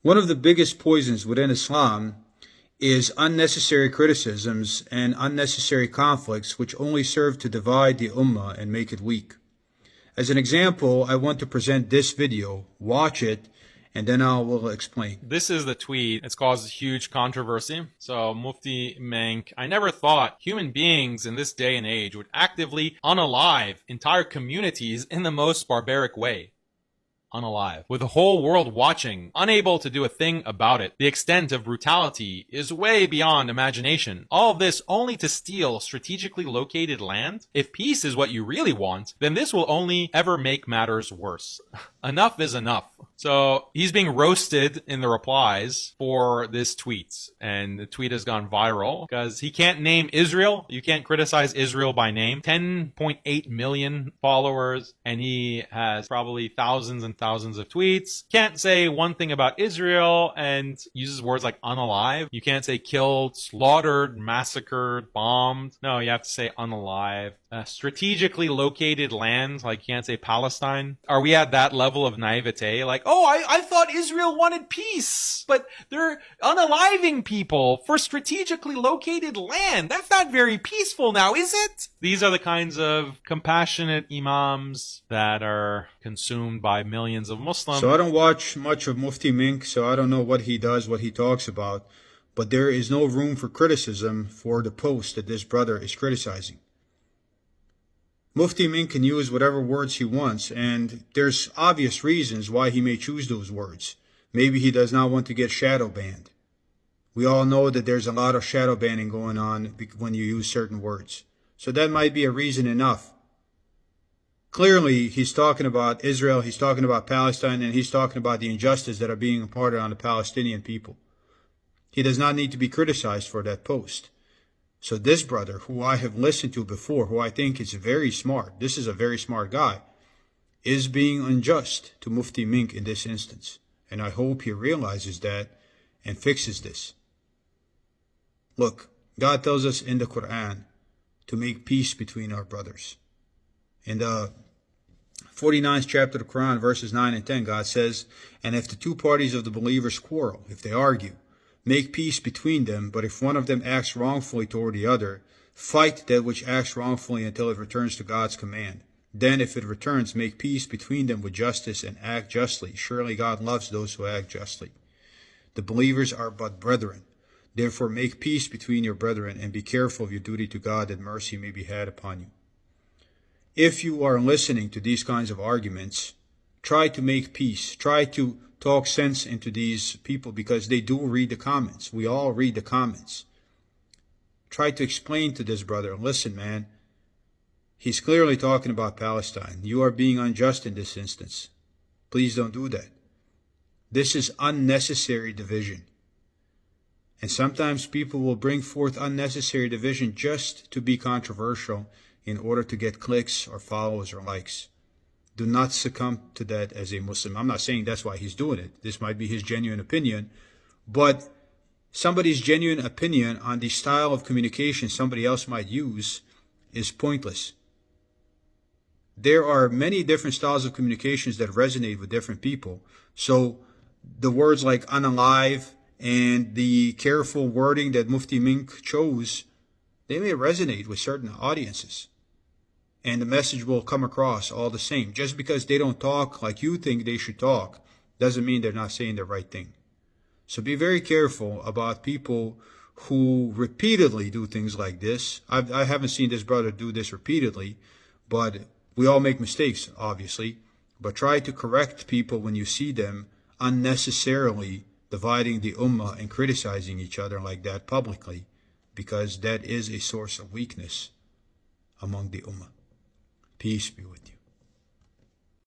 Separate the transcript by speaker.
Speaker 1: One of the biggest poisons within Islam is unnecessary criticisms and unnecessary conflicts which only serve to divide the ummah and make it weak. As an example, I want to present this video. Watch it, and then I will explain.
Speaker 2: This is the tweet. It's caused huge controversy. So Mufti Menk, I never thought human beings in this day and age would actively unalive entire communities in the most barbaric way. Unalive. With the whole world watching, unable to do a thing about it. The extent of brutality is way beyond imagination. All of this only to steal strategically located land? If peace is what you really want, then this will only ever make matters worse. Enough is enough. So he's being roasted in the replies for this tweet. And the tweet has gone viral because he can't name Israel. You can't criticize Israel by name. 10.8 million followers, and he has probably thousands and thousands of tweets. Can't say one thing about Israel and uses words like unalive. You can't say killed, slaughtered, massacred, bombed. No, you have to say unalive. Strategically located land, like you can't say Palestine. Are we at that level of naivete? Like, oh, I thought Israel wanted peace, but they're unaliving people for strategically located land. That's not very peaceful now, is it? These are the kinds of compassionate imams that are consumed by millions of Muslims.
Speaker 1: So I don't watch much of Mufti Menk, so I don't know what he does, what he talks about, but there is no room for criticism for the post that this brother is criticizing. Mufti Menk can use whatever words he wants, and there's obvious reasons why he may choose those words. Maybe he does not want to get shadow banned. We all know that there's a lot of shadow banning going on when you use certain words. So that might be a reason enough. Clearly, he's talking about Israel, he's talking about Palestine, and he's talking about the injustice that are being imparted on the Palestinian people. He does not need to be criticized for that post. So this brother, who I have listened to before, who I think is very smart, this is a very smart guy, is being unjust to Mufti Menk in this instance. And I hope he realizes that and fixes this. Look, God tells us in the Quran to make peace between our brothers. In the 49th chapter of the Quran, verses 9 and 10, God says, and if the two parties of the believers quarrel, if they argue, make peace between them, but if one of them acts wrongfully toward the other, fight that which acts wrongfully until it returns to God's command. Then if it returns, make peace between them with justice and act justly. Surely God loves those who act justly. The believers are but brethren. Therefore make peace between your brethren and be careful of your duty to God that mercy may be had upon you. If you are listening to these kinds of arguments, try to make peace. Try to talk sense into these people because they do read the comments. We all read the comments. Try to explain to this brother, listen, man, he's clearly talking about Palestine. You are being unjust in this instance. Please don't do that. This is unnecessary division. And sometimes people will bring forth unnecessary division just to be controversial in order to get clicks or followers or likes. Do not succumb to that as a Muslim. I'm not saying that's why he's doing it. This might be his genuine opinion. But somebody's genuine opinion on the style of communication somebody else might use is pointless. There are many different styles of communications that resonate with different people. So the words like unalive and the careful wording that Mufti Menk chose, they may resonate with certain audiences. And the message will come across all the same. Just because they don't talk like you think they should talk doesn't mean they're not saying the right thing. So be very careful about people who repeatedly do things like this. I haven't seen this brother do this repeatedly, but we all make mistakes, obviously. But try to correct people when you see them unnecessarily dividing the ummah and criticizing each other like that publicly, because that is a source of weakness among the ummah. Peace be with you.